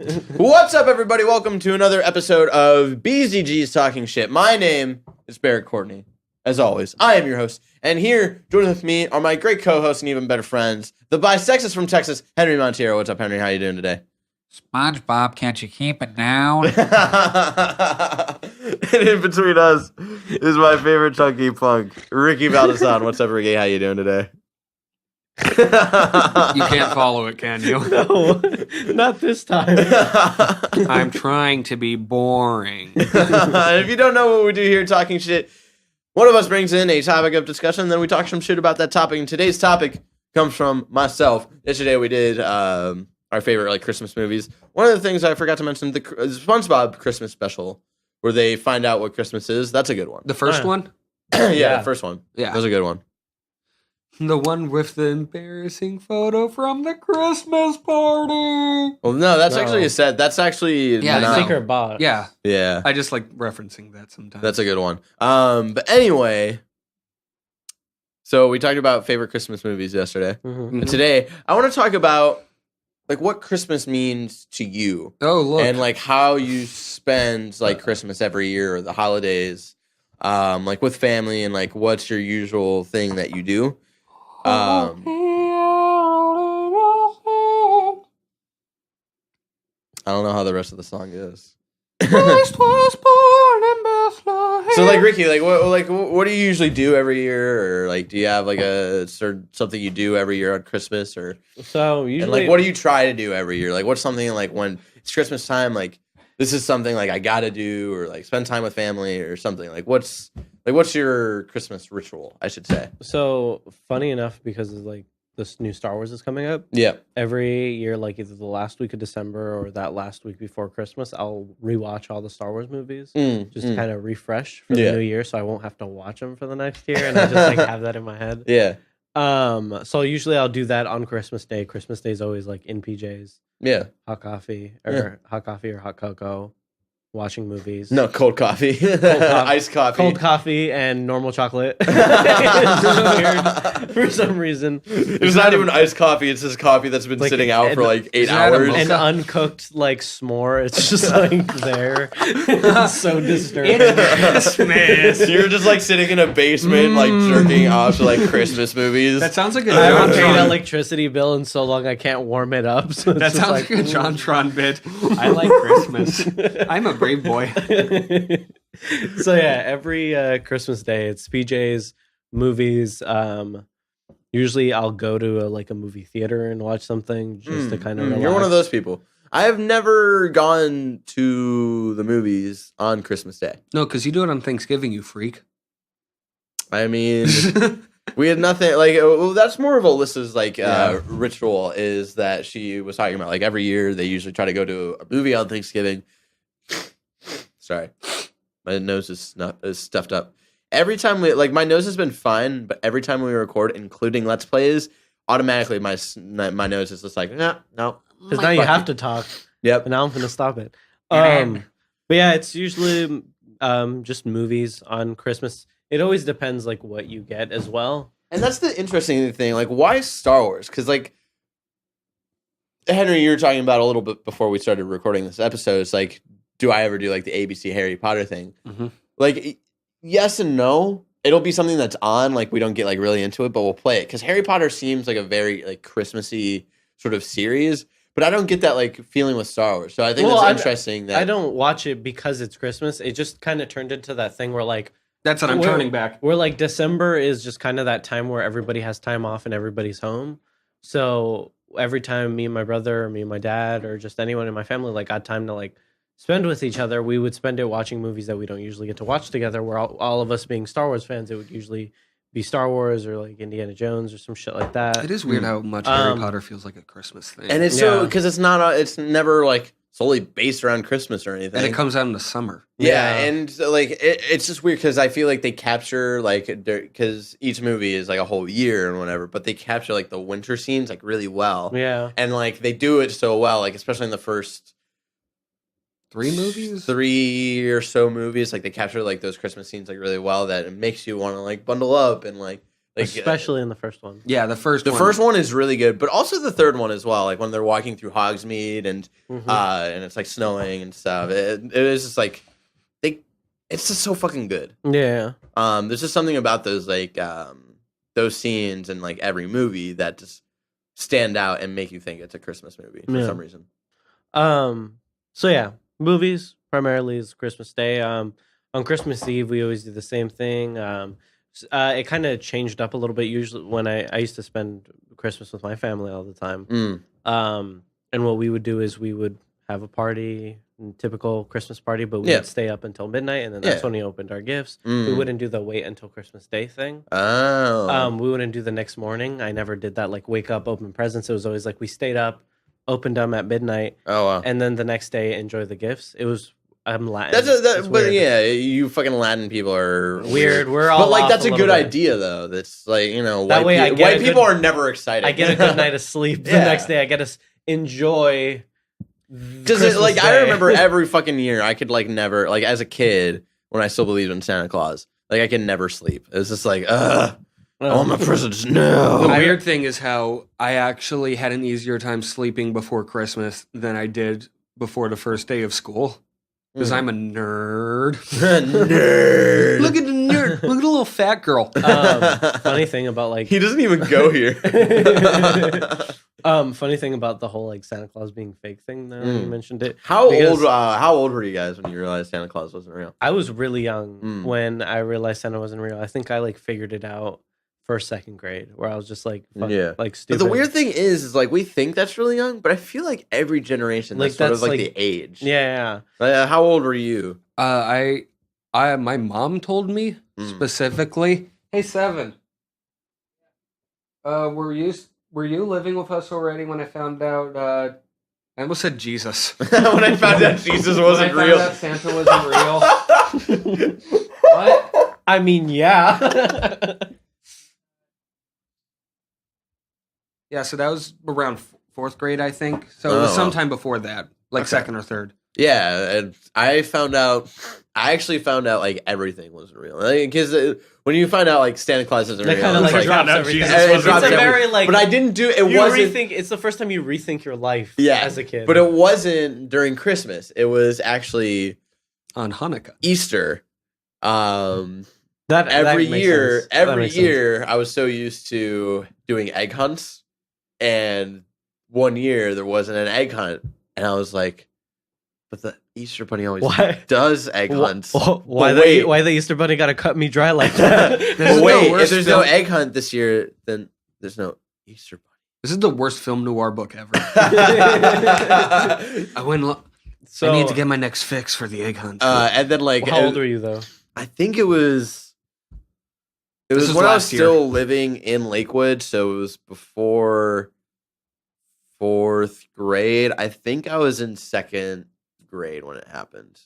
What's up, everybody? Welcome to another episode of BZG's Talking Shit. My name is Barrett Courtney. As always, I am your host, and here, joining with me are my great co-hosts and even better friends, the bisexist from Texas, Henry Montiero. What's up, Henry? How you doing today? SpongeBob, can't you keep it down? And in between us is my favorite chunky punk, Ricky Valdezan. What's up, Ricky? How you doing today? You can't follow it, can you? No, not this time. I'm trying to be boring. If you don't know what we do here, Talking Shit, one of us brings in a topic of discussion, then we talk some shit about that topic. And today's topic comes from myself. Yesterday we did our favorite Christmas movies. One of the things I forgot to mention, the SpongeBob Christmas special, where they find out what Christmas is. That's a good one. The first one? Yeah, the first one. Yeah. That was a good one. The one with the embarrassing photo from the Christmas party. Well, no, that's No. actually a set. That's actually Yeah, no. Secret box. Yeah, Yeah, I just like referencing that sometimes. that's a good one. But anyway, so we talked about favorite Christmas movies yesterday. Mhm. And today, I want to talk about what Christmas means to you, Oh, look. and how you spend Christmas every year or the holidays, with family, and what's your usual thing that you do. I don't know how the rest of the song is. Christ was born in Bethlehem. So Ricky, what do you usually do every year, or do you have a certain something you do every year on Christmas, or So and usually, what do you try to do every year? What's something when it's Christmas time, this is something I gotta do, or spend time with family or something. What's your Christmas ritual, I should say? so funny enough, because of, this new Star Wars is coming up. Yeah. Every year, either the last week of December or that last week before Christmas, I'll rewatch all the Star Wars movies just to kind of refresh for Yeah. the new year, so I won't have to watch them for the next year, and I just have that in my head. Yeah. So usually I'll do that on Christmas Day. Christmas Day is always in PJs, Yeah. hot coffee or hot cocoa, watching movies. No, cold coffee. Iced coffee. Cold coffee and normal chocolate. It's weird for some reason. It's not even iced coffee. It's just coffee that's been sitting out for 8 is that a hours. mocha? And uncooked s'more. It's just there. It's so disturbing. Christmas. You're just sitting in a basement, jerking off to Christmas movies. That sounds like a I haven't paid an JonTron. electricity bill in so long I can't warm it up. So it's That just sounds like a JonTron bit. I like Christmas. I'm a brave boy. So yeah, every Christmas Day it's PJs, movies. Usually I'll go to a movie theater and watch something just to kind of relax. You're one of those people. I have never gone to the movies on Christmas Day. No, because you do it on Thanksgiving, you freak. I mean, we had nothing well, that's more of Alyssa's ritual, is that she was talking about every year they usually try to go to a movie on Thanksgiving. Sorry, my nose is stuffed up. Every time we my nose has been fine, but every time we record, including Let's Plays, automatically my nose is just no. Because now you have to talk. Yep. And now I'm gonna stop it. But yeah, it's usually just movies on Christmas. It always depends what you get as well. And that's the interesting thing. Why Star Wars? Because Henry, you were talking about a little bit before we started recording this episode. It's do I ever do the ABC Harry Potter thing? Mhm. Yes and no. It'll be something that's on. We don't get really into it, but we'll play it because Harry Potter seems like a very Christmassy sort of series. But I don't get that feeling with Star Wars. So I think that's interesting. That I don't watch it because it's Christmas. It just kind of turned into that thing where That's what I'm turning back. where December is just kind of that time where everybody has time off and everybody's home. So every time me and my brother or me and my dad or just anyone in my family got time to spend with each other, we would spend it watching movies that we don't usually get to watch together, where all of us being Star Wars fans, it would usually be Star Wars or Indiana Jones or some shit like that. It is weird how much Harry Potter feels like a Christmas thing. and it's so because it's not it's never solely based around Christmas or anything. And it comes out in the summer. Yeah, and it's just weird because I feel they capture because each movie is a whole year and whatever, but they capture the winter scenes really well. Yeah. And they do it so well, especially in the first 3 movies? 3 or so movies, they capture those Christmas scenes really well, that it makes you want to bundle up and Like, especially in the first one. Yeah, the first the first one is really good, but also the third one as well. Like when they're walking through Hogsmeade and it's like snowing and stuff. It is just like it's just so fucking good. Yeah. There's just something about those those scenes in like every movie that just stand out and make you think it's a Christmas movie for some reason. So yeah, movies primarily is Christmas Day. On Christmas Eve we always do the same thing. It kind of changed up a little bit. Usually when I used to spend Christmas with my family all the time. And what we would do is we would have a party, typical Christmas party, but we would stay up until midnight, and then that's when we opened our gifts. We wouldn't do the wait until Christmas Day thing. We wouldn't do the next morning. I never did that, like wake up, open presents. It was always like we stayed up, opened them at midnight, and then the next day enjoy the gifts. It was I'm Latin. But weird. Yeah, you fucking Latin people are weird. We're all, but like that's a good idea though. That's like white people are never excited. I get a good night of sleep the next day. I get to enjoy. Because like I remember every fucking year I could like never like as a kid when I still believed in Santa Claus, like I could never sleep. It was just like I want my presents now. The weird thing is how I actually had an easier time sleeping before Christmas than I did before the first day of school. Because I'm a nerd. Nerd. Look at the nerd. Look at the little fat girl. Funny thing about like he doesn't even go here. Funny thing about the whole like Santa Claus being fake thing though, you mentioned it. How old were you guys when you realized Santa Claus wasn't real? I was really young when I realized Santa wasn't real. I think I like figured it out first, second grade, where I was just like like stupid. But the weird thing is like we think that's really young, but I feel like every generation that's sort of like the age. Yeah. How old were you? My mom told me specifically, "Hey, Seven, were you living with us already when I found out?" I almost said Jesus. When I found out Jesus wasn't real. When I found out Santa wasn't real. What? I mean, yeah. Yeah, so that was around fourth grade, I think. So it was sometime before that, like second or third. Yeah, and I actually found out like everything wasn't real. Because when you find out like Santa Claus isn't real, kind of like drops everything. It's a very like. But I didn't do it. It's the first time you rethink your life. As a kid. But it wasn't during Christmas. It was actually on Hanukkah, Easter. Every year, I was so used to doing egg hunts. And one year there wasn't an egg hunt, and I was like, "But the Easter Bunny always does egg hunts. Why the Easter Bunny got to cut me dry like that?" If there's no egg hunt this year, then there's no Easter Bunny. This is the worst film noir book ever. I need to get my next fix for the egg hunt. And then like, how old were you though? I think it was. It was when I was still living in Lakewood, so it was before fourth grade. I think I was in second grade when it happened.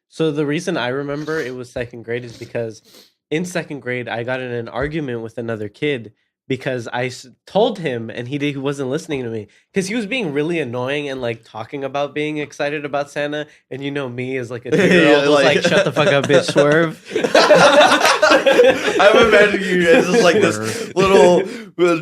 So the reason I remember it was second grade is because in second grade, I got in an argument with another kid because I told him and he wasn't listening to me because he was being really annoying and like talking about being excited about Santa. And you know me as like a 2-year-old was like, shut the fuck up, bitch, swerve. I'm imagining you as just like this little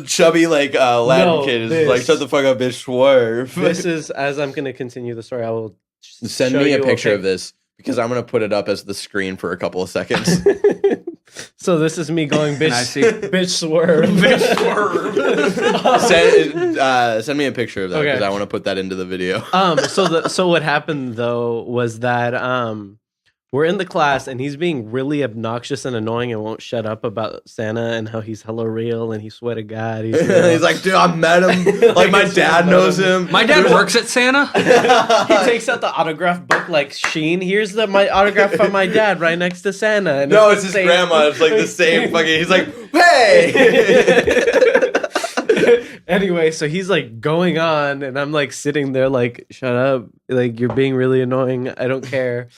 chubby like Latin kid is like, shut the fuck up, bitch, swerve. This is, as I'm going to continue the story, I will send me a picture of this because I'm going to put it up as the screen for a couple of seconds. So this is me going, bitch swerve. Bitch swerve. Send me a picture of that because I want to put that into the video. So what happened though was that we're in the class and he's being really obnoxious and annoying and won't shut up about Santa and how he's hella real and he swear to God. He's like, dude, I met him. Like my dad knows him. My dad works at Santa. He takes out the autograph book like Sheen. Here's my autograph from my dad right next to Santa. And no, it's his grandma. It's like the same fucking. He's like, hey. Anyway, so he's like going on and I'm like sitting there like, shut up. Like you're being really annoying. I don't care.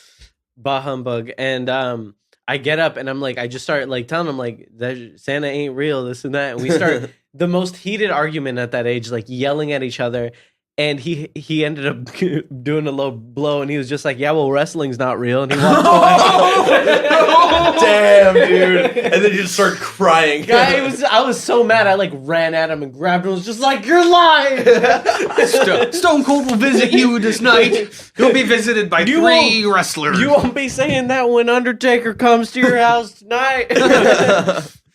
Bah humbug. And I get up and I'm like, I just start like telling him like that Santa ain't real, this and that. And we start the most heated argument at that age, like yelling at each other. And he ended up doing a low blow, and he was just like, "Yeah, well, wrestling's not real." And he walked away. Damn, dude! And then you just start crying. I was so mad. I like ran at him and grabbed him. And was just like, "You're lying." Stone Cold will visit you this night. You'll be visited by three wrestlers. You won't be saying that when Undertaker comes to your house tonight.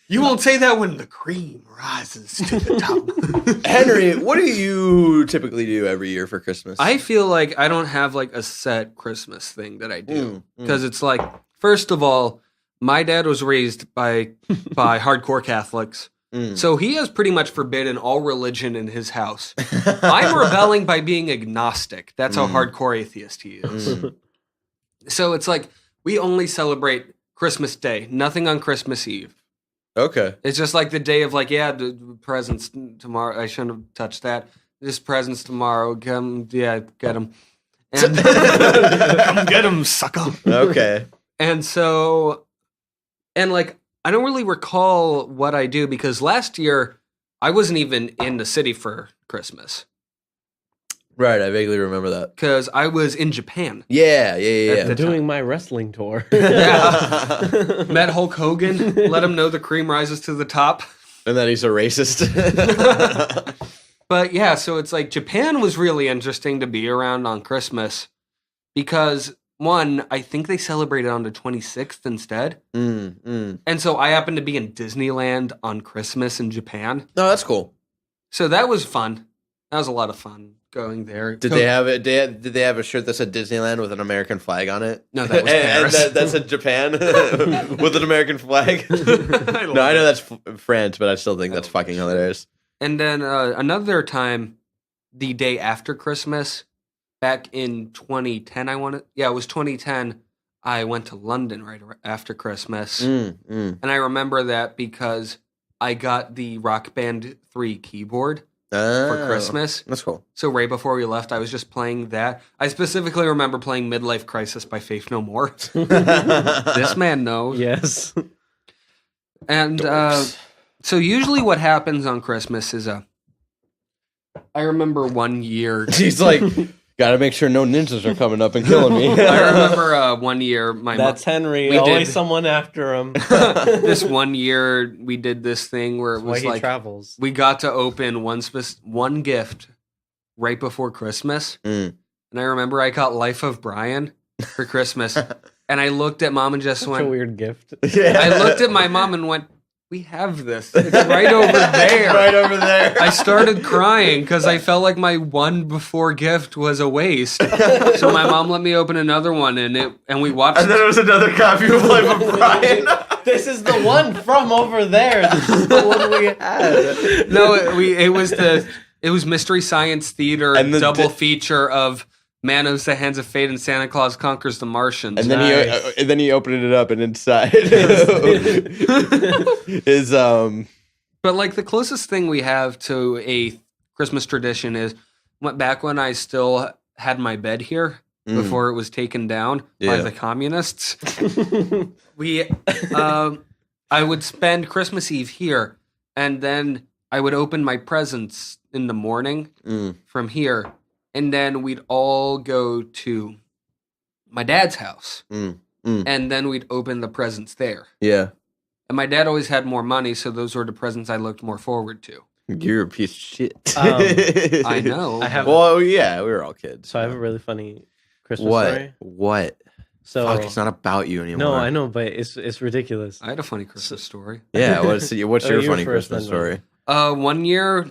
You won't say that when the cream rises to the top. Henry, what do you typically do every year for Christmas? I feel like I don't have like a set Christmas thing that I do because it's like, first of all, my dad was raised by hardcore Catholics. So he has pretty much forbidden all religion in his house. I'm rebelling by being agnostic. That's how hardcore atheist he is. So it's like we only celebrate Christmas Day, nothing on Christmas Eve. Okay. It's just like the day of like, yeah, the presents tomorrow. I shouldn't have touched that. Just presents tomorrow. Get them. And come get them, sucker. Okay. And so, and like, I don't really recall what I do because last year I wasn't even in the city for Christmas. Right, I vaguely remember that. Because I was in Japan. Yeah. Doing my wrestling tour. Yeah. Met Hulk Hogan, let him know the cream rises to the top. And then he's a racist. But yeah, so it's like Japan was really interesting to be around on Christmas because, one, I think they celebrated on the 26th instead. And so I happened to be in Disneyland on Christmas in Japan. No, that's cool. So that was fun. That was a lot of fun going there. Did they have it? Did they have a shirt that said Disneyland with an American flag on it? No, that was Paris. And that's in Japan with an American flag. I know that's France, but I still think that's fucking hilarious. And then another time, the day after Christmas, back in 2010, it was 2010. I went to London right after Christmas, and I remember that because I got the Rock Band 3 keyboard. For Christmas. That's cool. So right before we left, I was just playing that. I specifically remember playing Midlife Crisis by Faith No More. This man knows. Yes. And so usually what happens on Christmas is I remember one year. He's like, gotta make sure no ninjas are coming up and killing me. I remember one year. That's Henry. Always someone after him. This one year we did this thing where it was like travels. We got to open one gift right before Christmas. And I remember I got Life of Brian for Christmas. And I looked at mom and just went, a weird gift. Yeah. I looked at my mom and went, we have this. It's right over there. Right over there. I started crying because I felt like my one before gift was a waste. So my mom let me open another one and we watched. And then it was another copy of Life of Brian. This is the one from over there. This is the one we had. No, it was Mystery Science Theater and the double feature of Man of the Hands of Fate and Santa Claus Conquers the Martians. And then he opened it up and inside is But like the closest thing we have to a Christmas tradition is back when I still had my bed here before it was taken down by the communists. I would spend Christmas Eve here, and then I would open my presents in the morning from here. And then we'd all go to my dad's house. And then we'd open the presents there. Yeah. And my dad always had more money, so those were the presents I looked more forward to. You're a piece of shit. I know. We were all kids. So I have a really funny Christmas story. What? So fuck, it's not about you anymore. No, I know, but it's ridiculous. I had a funny Christmas story. Yeah, what's your funny Christmas story? 1 year...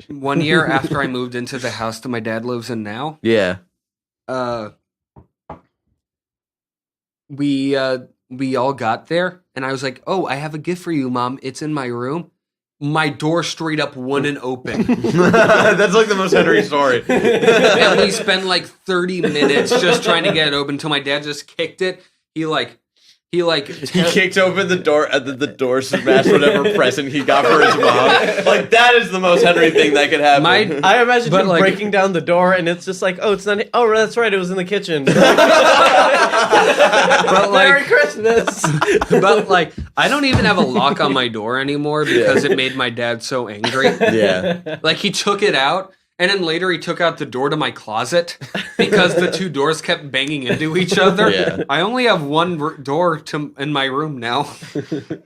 1 year after I moved into the house that my dad lives in now. Yeah. We all got there and I was like, "Oh, I have a gift for you, Mom. It's in my room." My door straight up wouldn't open. That's like the most Henry story. And we spent like 30 minutes just trying to get it open until my dad just kicked it. He kicked open the door and the door smashed whatever present he got for his mom. Like, that is the most Henry thing that could happen. I imagine him breaking down the door and it's just like, oh, it's not. Oh, that's right, it was in the kitchen. But Merry Christmas. But like, I don't even have a lock on my door anymore because it made my dad so angry. Yeah. Like, he took it out And then later he took out the door to my closet because the two doors kept banging into each other. Yeah. I only have one door in my room now.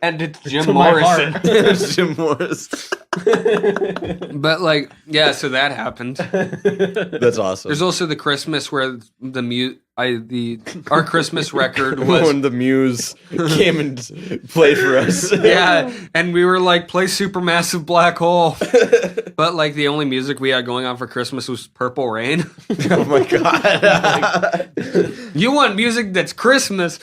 And it's Jim To my Morrison. Jim Morris. But like, yeah, so that happened. That's awesome. There's also the Christmas where our Christmas record was when the Muse came and played for us. yeah, and we were like, play Supermassive Black Hole. But like the only music we had going on for Christmas was Purple Rain. Oh my god. You want music that's Christmas?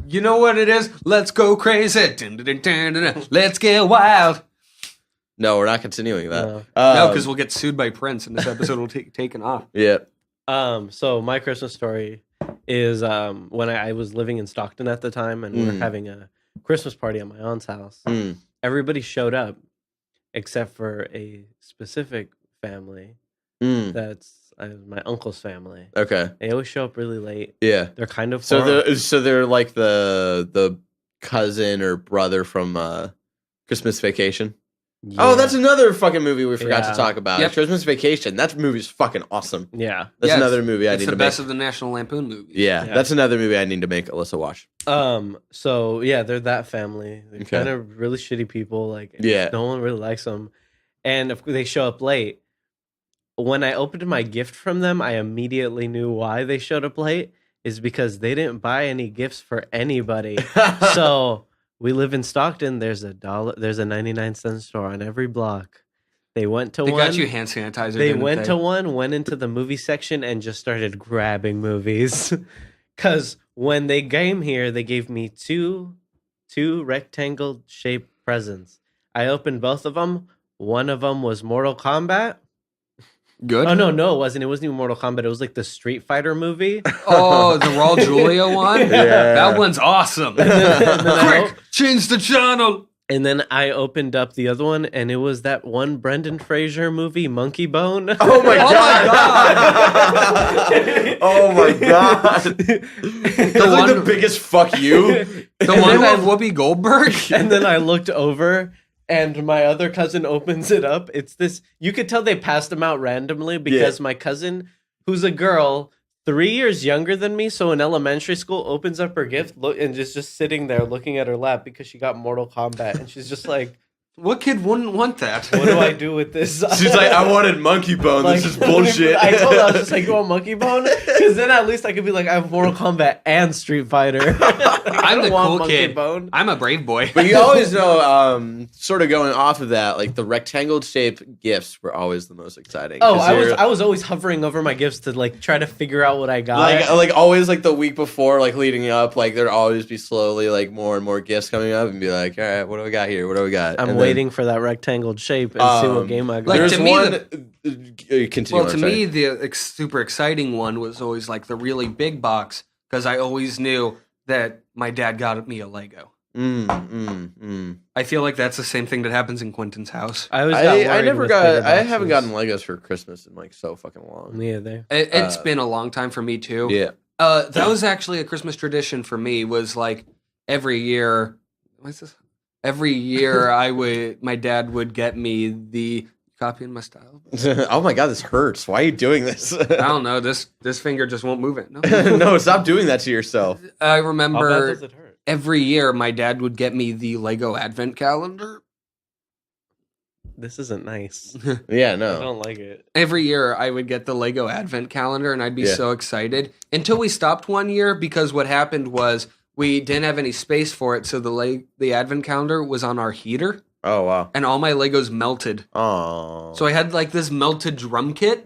You know what it is? Let's go crazy. Dun, dun, dun, dun, dun, dun. Let's get wild. No, we're not continuing that. No, because we'll get sued by Prince and this episode will take taken off. Yeah. So my Christmas story is when I was living in Stockton at the time, and we were having a Christmas party at my aunt's house. Everybody showed up except for a specific family. That's my uncle's family. Okay. They always show up really late. Yeah. They're kind of So they're like the cousin or brother from Christmas Vacation. Yeah. Oh, that's another fucking movie we forgot Yeah. to talk about. Yep. Christmas Vacation. That movie's fucking awesome. Yeah. That's Yeah, another movie I It's need the to best make. of the National Lampoon movies. Yeah, Yeah. that's another movie I need to make Alyssa watch. So yeah, they're that family. They're Okay. kind of really shitty people. Like, Yeah. no one really likes them, and if they show up late. When I opened my gift from them, I immediately knew why they showed up late. Is because they didn't buy any gifts for anybody. So we live in Stockton. There's a 99-cent store on every block. They went to They one. got you hand sanitizer. They didn't went they? to one, went into the movie section, and just started grabbing movies. Because when they came here, they gave me two rectangle-shaped presents. I opened both of them. One of them was Mortal Kombat. Good. Oh, no, it wasn't. It wasn't even Mortal Kombat. It was like the Street Fighter movie. Oh, the Raul Julia one? Yeah. That one's awesome. And then Quick, change the channel. And then I opened up the other one, and it was that one Brendan Fraser movie, Monkey Bone. Oh my Oh god! Oh my god! That's like the one- biggest fuck you. The And one then with Whoopi Goldberg? And then I looked over, and my other cousin opens it up. It's this. You could tell they passed them out randomly because my cousin, who's a girl, 3 years younger than me, so in elementary school, opens up her gift and is just sitting there looking at her lap because she got Mortal Kombat, and she's just like, What kid wouldn't want that? "What do I do with this?" She's like, I wanted Monkey Bone. Like, This is bullshit. I told her, I was just like, "You want Monkey Bone?" Because then at least I could be like, "I have Mortal Kombat and Street Fighter." I'm the cool Monkey kid. Bone. I'm a brave boy. But you always know, sort of going off of that, like the rectangle shaped gifts were always the most exciting. Oh, 'Cause I was always hovering over my gifts to like try to figure out what I got. like always like the week before, like leading up, like there'd always be slowly like more and more gifts coming up, and be like, all right, what do we got here? What do we got? I'm And waiting for that rectangled shape and see what game I got. Like, There's to me, one. Continue. Well, I'm to sorry. me, the super exciting one was always like the really big box because I always knew that my dad got me a Lego. I feel like that's the same thing that happens in Quentin's house. I always got I worried never with got. bigger I haven't boxes. gotten Legos for Christmas in like so fucking long. Me either. It's been a long time for me too. Yeah. That was actually a Christmas tradition for me. Was like every year. What's this? Every year, my dad would get me the copying my style. Oh my god, this hurts. Why are you doing this? I don't know. This finger just won't move it. No. No, stop doing that to yourself. I How bad remember does it hurt? every year my dad would get me the Lego Advent calendar. This isn't nice. Yeah, I no. don't like it. Every year I would get the Lego Advent calendar and I'd be Yeah. so excited until we stopped one year because what happened was we didn't have any space for it, so the Advent calendar was on our heater Oh wow. and all my Legos melted. Oh. So I had like this melted drum kit.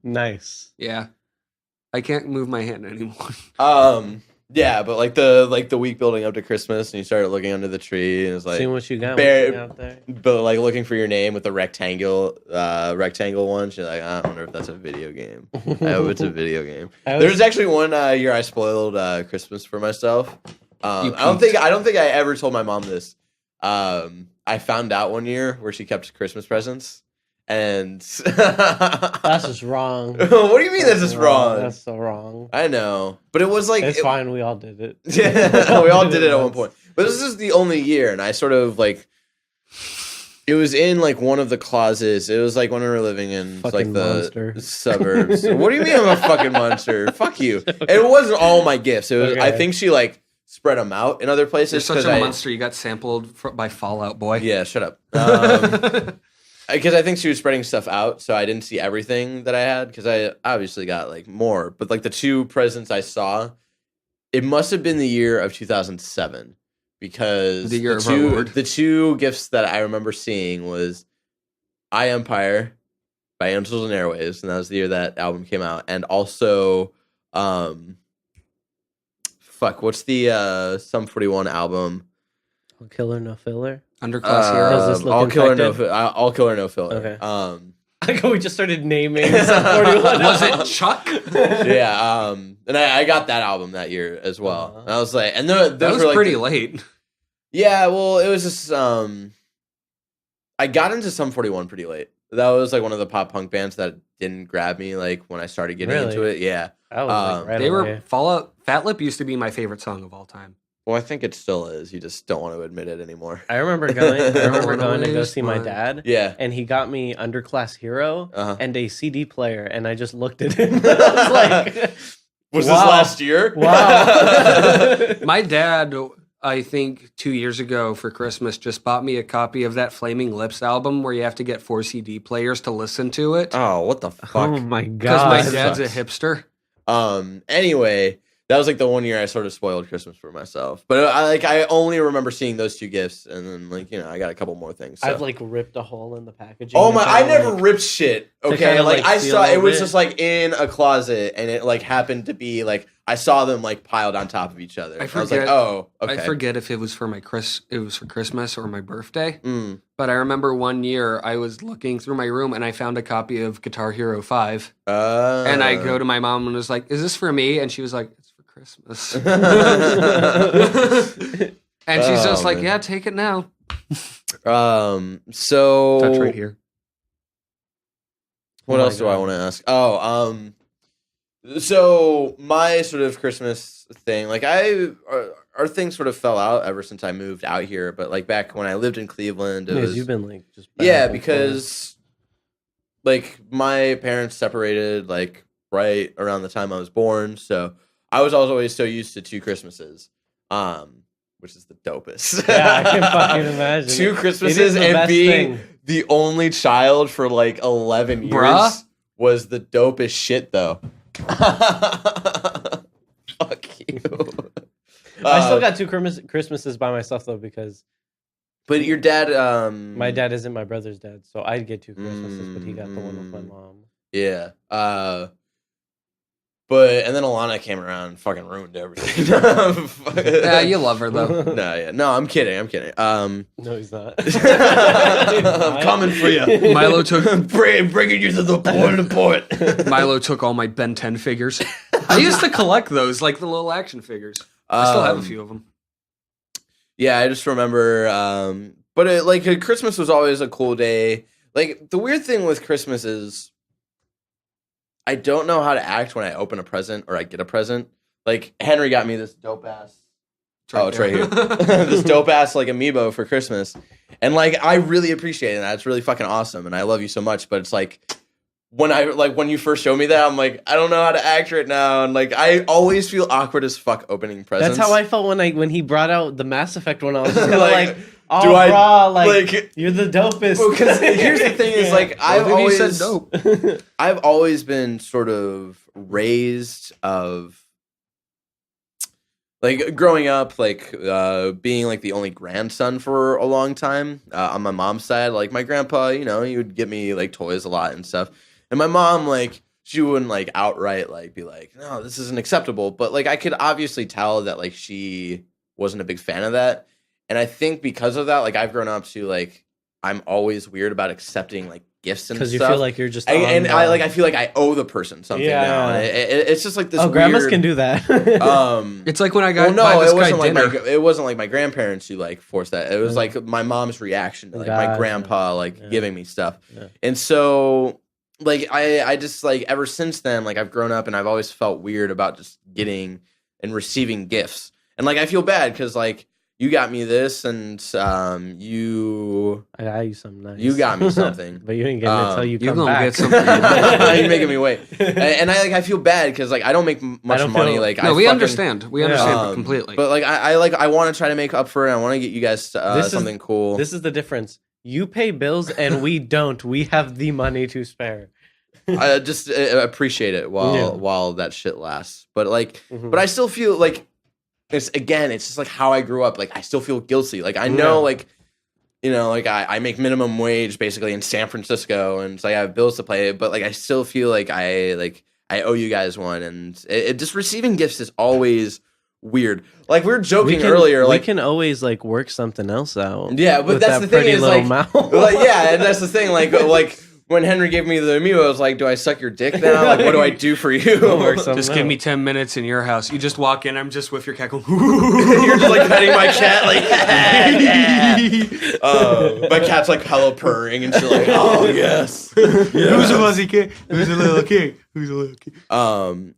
Nice. Yeah. I can't move my hand anymore. Yeah, but like the week building up to Christmas, and you started looking under the tree, and it's like, Seeing what you got Barrett- out there. but like looking for your name with the rectangle one. She's like, I wonder if that's a video game. I hope it's a video game. There's actually one year I spoiled Christmas for myself. I don't think I ever told my mom this. I found out one year where she kept Christmas presents, and That's just wrong. what do you mean that's just wrong? That's so wrong. I know, but it was like It's fine. We all did it. Yeah, we all did it at one once. point. But this is the only year, and I sort of like It was in like one of the closets. It was like when we were living in like Fucking the monster. suburbs. What do you mean I'm a fucking monster? Fuck you. And it wasn't all my gifts. It was. Okay. I think she like spread them out in other places. You're such a I, monster. You got sampled by Fallout Boy. Yeah, shut up. Because I think she was spreading stuff out, so I didn't see everything that I had. Because I obviously got like more, but like the 2 presents I saw, it must have been the year of 2007. Because The year of our Lord. the 2 gifts that I remember seeing was I Empire by Angels and Airwaves, and that was the year that album came out, and also what's the Sum 41 album? All killer, no filler. Underclass Hero. Does this look All Killer No infected? All Killer No Filler. Okay. I Like we just started naming Sum 41. Was it Chuck? yeah, and I got that album that year as well. Uh-huh. And I was like, and those That was were like pretty late. Yeah, well, it was just I got into Sum 41 pretty late. That was like one of the pop punk bands that didn't grab me like when I started getting into Really? it. Yeah. That was like right They away. were Fallout. Fat Lip used to be my favorite song of all time. Well, I think it still is. You just don't want to admit it anymore. I remember going. I remember Wanna going to go lose see my my- dad, Yeah. and he got me Underclass Hero Uh-huh. and a CD player, and I just looked at him. And I was like, Was Wow. this last year? "Wow." My dad, I think 2 years ago for Christmas, just bought me a copy of that Flaming Lips album where you have to get 4 CD players to listen to it. Oh, what the fuck? Oh my Because god! my that dad's a sucks. hipster. Anyway, that was like the one year I sort of spoiled Christmas for myself. But I only remember seeing those 2 gifts, and then like I got a couple more things. So. I've like ripped a hole in the packaging. Oh to my! I kinda, never like- ripped shit. to Okay, kinda, like like, I seal saw it was it. just like in a closet, and it like happened to be like I saw them like piled on top of each other. I I was like, forget- oh, okay. I forget if it was for it was for Christmas or my birthday. Mm. But I remember one year I was looking through my room and I found a copy of Guitar Hero 5. And I go to my mom and was like, "Is this for me?" And she was like, "It's for Christmas." And she's just Oh, like, man. "Yeah, take it now." So Touch right here. What Oh my else do I God. want to ask? Oh, so my sort of Christmas thing, like our thing sort of fell out ever since I moved out here. But like back when I lived in Cleveland, it Because was you've been like just yeah, back and because like my parents separated like right around the time I was born, so I was always so used to 2 Christmases, which is the dopest. forth. Yeah, I can fucking imagine. 2 It is Christmases the and best being thing. the only child for like 11 years Bruh. was the dopest shit though. Fuck you. I still got 2 Christmases by myself though because But your dad my dad isn't my brother's dad, so I'd get 2 Christmases, but he got the one with my mom. Yeah. But and then Alana came around and fucking ruined everything. Yeah, you love her though. No, I'm kidding. No, he's not. I'm coming for you. Milo took Bringing you to the point. Milo took all my Ben 10 figures. I used to collect those, like the little action figures. I still have a few of them. Yeah, I just remember. But Christmas was always a cool day. Like the weird thing with Christmas is, I don't know how to act when I open a present or I get a present. Like Henry got me this dope ass. It's right here. This dope ass like amiibo for Christmas, and like I really appreciate it. And it's really fucking awesome, and I love you so much. But it's like when you first showed me that, I'm like, I don't know how to act right now, and like I always feel awkward as fuck opening presents. That's how I felt when he brought out the Mass Effect one. I was just Like, like, oh, do I- bro, like- you're the dopest. Because here's the thing: is like I've Both of you always said dope. I've always been sort of raised of like growing up, like being like the only grandson for a long time on my mom's side. Like my grandpa, he would get me like toys a lot and stuff, and my mom like she wouldn't like outright like be like, no, this isn't acceptable, but like I could obviously tell that like she wasn't a big fan of that, and I think because of that, like I've grown up to like I'm always weird about accepting like gifts and stuff. Because you feel like you're just I feel like I owe the person something Yeah. now. And it's just like this. grandmas weird, can do that. It's like when I got well, no, this it guy wasn't like dinner. it wasn't like my grandparents who like forced that. It was like my mom's reaction to like my Gotcha. grandpa like Yeah. giving me stuff. Yeah. And so like I just like ever since then like I've grown up and I've always felt weird about just getting and receiving gifts. And like I feel bad because like you got me this, and you I got you something nice. you got me something. But you ain't getting it until you You come gonna back. get something. You're making me wait, and I feel bad because like I don't make much don't money. feel- Like No, I we fucking- understand. We understand completely. But like I want to try to make up for it. I want to get you guys This is- something cool. This is the difference. You pay bills and we don't. We have the money to spare. I just appreciate it while that shit lasts. But like, but I still feel like it's just like how I grew up. Like I still feel guilty. Like I know like. You know, like I make minimum wage basically in San Francisco, and it's like I have bills to pay, but like I still feel like I owe you guys one, and it just receiving gifts is always weird. Like we were joking earlier, like we can always like work something else out. yeah, but with that's that the thing pretty is little like, mouth. like yeah, and that's the thing. Like when Henry gave me the amiibo, I was like, do I suck your dick now? Like what do I do for you? Work something Just give out. me 10 minutes in your house. You just walk in. I'm just with your cat going, You're just like petting my cat, like my cat's like hello purring, and she's like, oh yes. Who's a fuzzy kid? Who's a little kid? Who's a little kid?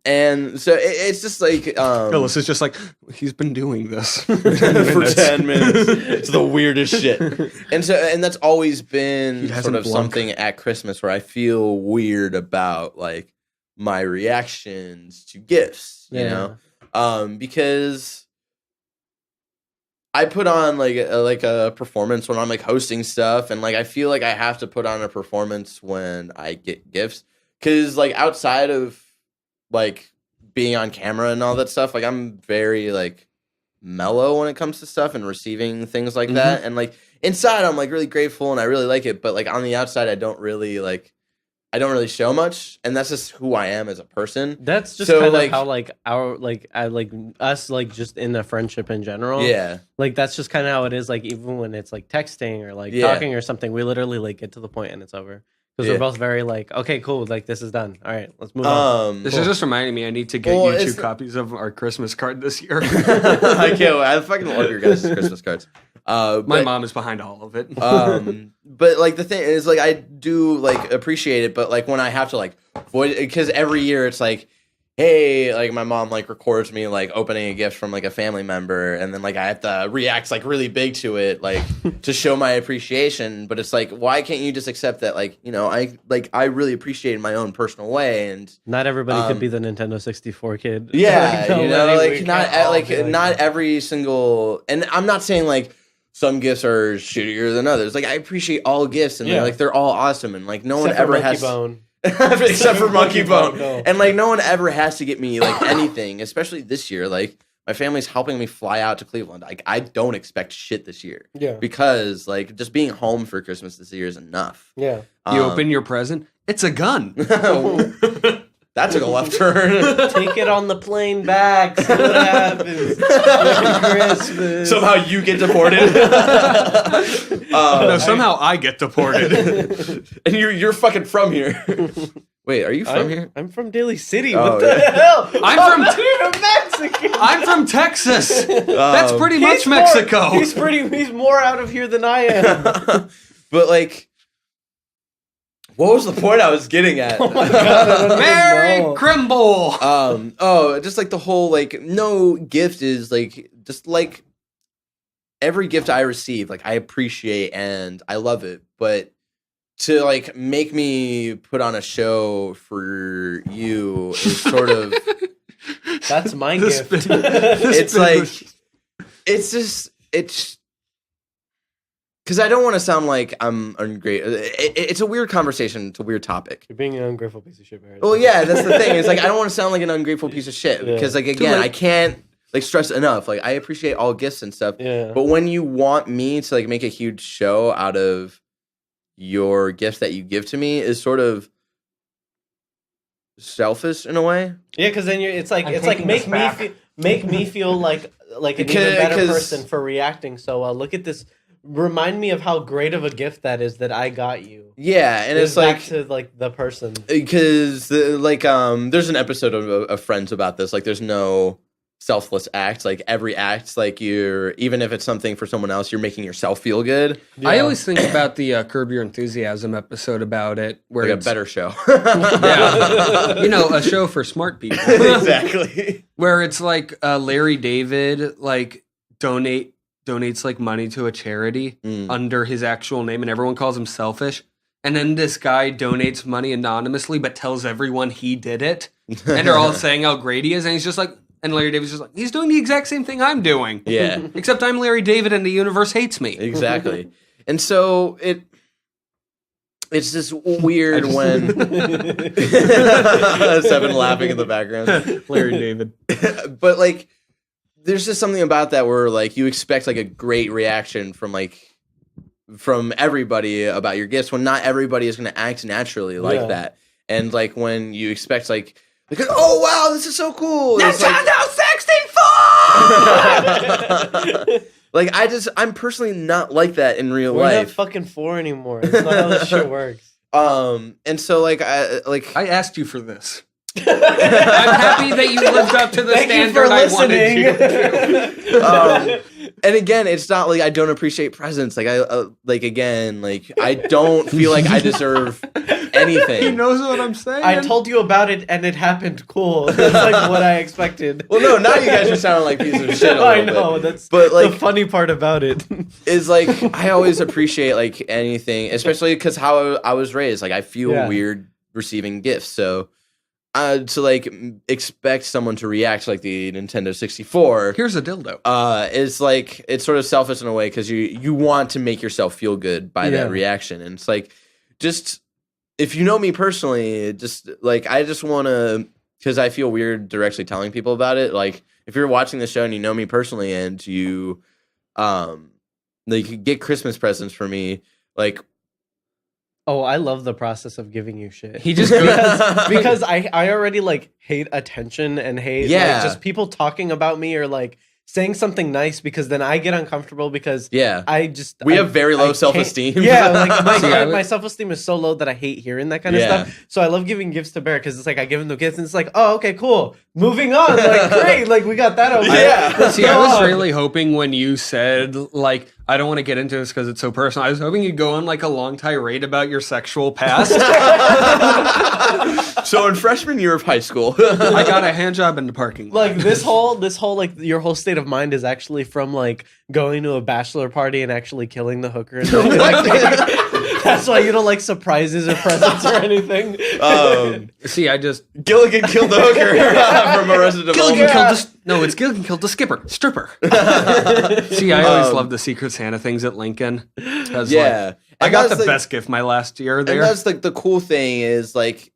And so it's just like Phyllis is just like, he's been doing this for for 10 minutes. It's the weirdest shit. And that's always been He sort hasn't of blunk. something at Christmas where I feel weird about like my reactions to gifts, you know? Because I put on like a performance when I'm like hosting stuff, and like I feel like I have to put on a performance when I get gifts. Cause like outside of like being on camera and all that stuff, like I'm very like mellow when it comes to stuff and receiving things like that. And like inside I'm like really grateful and I really like it, but like on the outside I don't really show much, and that's just who I am as a person. That's just So, kind like- of how like our like I like us like just in a friendship in general. Yeah. Like that's just kind of how it is. Like even when it's like texting or like Yeah. talking or something, we literally like get to the point and it's over because Yeah. we're both very like, okay, cool, like this is done. All right, let's move on. This is just reminding me I need to get Well, you 2 it's- copies of our Christmas card this year. I can't wait. I fucking love your guys' Christmas cards. My But- mom is behind all of it. But like the thing is like I do like appreciate it, but like when I have to like voice, because every year it's like, hey, like my mom like records me like opening a gift from like a family member, and then like I have to react like really big to it, like to show my appreciation. But it's like, why can't you just accept that, like, you know, I really appreciate it in my own personal way. And Not everybody could be the Nintendo 64 kid. yeah, Like, you know, nobody- like we not can't all like be not that. every single, and I'm not saying like some gifts are shittier than others. Like I appreciate all gifts, and Yeah. they're all awesome, and like no Except one for ever Monkey has Bone. except for Monkey Bone, no. and like no one ever has to get me like anything, especially this year. Like my family's helping me fly out to Cleveland. Like I don't expect shit this year Yeah, because like just being home for Christmas this year is enough. yeah. You open your present, it's a gun. That took a left turn. Take it on the plane back. See what happens. Merry Christmas. Somehow you get deported. No, somehow I get deported. And you're fucking from here. Wait, are you from here? I'm from Daly City. Oh, What the yeah. hell? I'm from You're Mexican. I'm from Texas. That's pretty much He's more- Mexico. He's more out of here than I am. But like, what was the point I was getting at? Merry No. Crimble. Just like the whole like no gift is like just like every gift I receive, like I appreciate and I love it, but to like make me put on a show for you is sort of That's my This gift. bit- this it's bit like was- it's because I don't want to sound like I'm ungrateful. It's a weird conversation. It's a weird topic. You're being an ungrateful piece of shit, Barrett. Well, yeah, that's the thing. It's like I don't want to sound like an ungrateful piece of shit Yeah. because, like, again, late. I can't like stress enough. Like, I appreciate all gifts and stuff, Yeah. but when you want me to like make a huge show out of your gifts that you give to me, is sort of selfish in a way. Yeah, because then it's like I'm make taking this me back. make me feel like an even Because- better 'cause- person for reacting so well. Look at this. Remind me of how great of a gift that is that I got you. Yeah, and It's it's like back to like the person. because there's an episode of Friends about this. Like, there's no selfless act. Like every act, like you're even if it's something for someone else, you're making yourself feel good. I always think about the Curb Your Enthusiasm episode about it, where Like a it's better show. yeah, you know, a show for smart people. Exactly. Where it's like Larry David like donates like money to a charity under his actual name, and everyone calls him selfish. And then this guy donates money anonymously, but tells everyone he did it, and they're all saying how great he is, and he's just like, and Larry David's just like, he's doing the exact same thing I'm doing. Yeah. Except I'm Larry David, and the universe hates me. Exactly. And so it's just weird when Seven laughing in the background. Larry David. But like, there's just something about that where like you expect like a great reaction from everybody about your gifts when not everybody is going to act naturally like that. And like when you expect like oh wow, this is so cool. Nintendo 64. Like I'm personally not like that in real We're life. not fucking 4 anymore. That's not how this shit works. And so like I asked you for this. I'm happy that you lived up to the standard I wanted you to. And again, it's not like I don't appreciate presents. Like I don't feel like I deserve anything. He knows what I'm saying. I told you about it and it happened cool. That's like what I expected. Well, no, now you guys are sounding like pieces of shit. I know. That's but like the funny part about it. Is like I always appreciate like anything, especially because how I was raised. Like I feel weird receiving gifts, so. To like expect someone to react like the Nintendo 64. Here's a dildo. Is like it's sort of selfish in a way because you want to make yourself feel good by that reaction, and it's like just if you know me personally, just like I just want to because I feel weird directly telling people about it. Like if you're watching the show and you know me personally and you like get Christmas presents for me, like. Oh, I love the process of giving you shit. He just because I already like hate attention and hate like, just people talking about me or like saying something nice because then I get uncomfortable because we have very low self-esteem. Yeah, like my self-esteem is so low that I hate hearing that kind of stuff. So I love giving gifts to Barrett because it's like I give him the gifts and it's like, oh, okay, cool. Moving on. Like, great. Like we got that over. I was really hoping when you said like I don't want to get into this because it's so personal. I was hoping you'd go on like a long tirade about your sexual past. So in freshman year of high school, I got a hand job in the parking lot. Like this whole like your whole state of mind is actually from like going to a bachelor party and actually killing the hooker. And that's why you don't like surprises or presents or anything. See, I just Gilligan killed the hooker from Arrested Development. It's Gilligan killed the stripper. See, I always loved the Secret Santa things at Lincoln. I got the best gift my last year there. And that's like the cool thing is like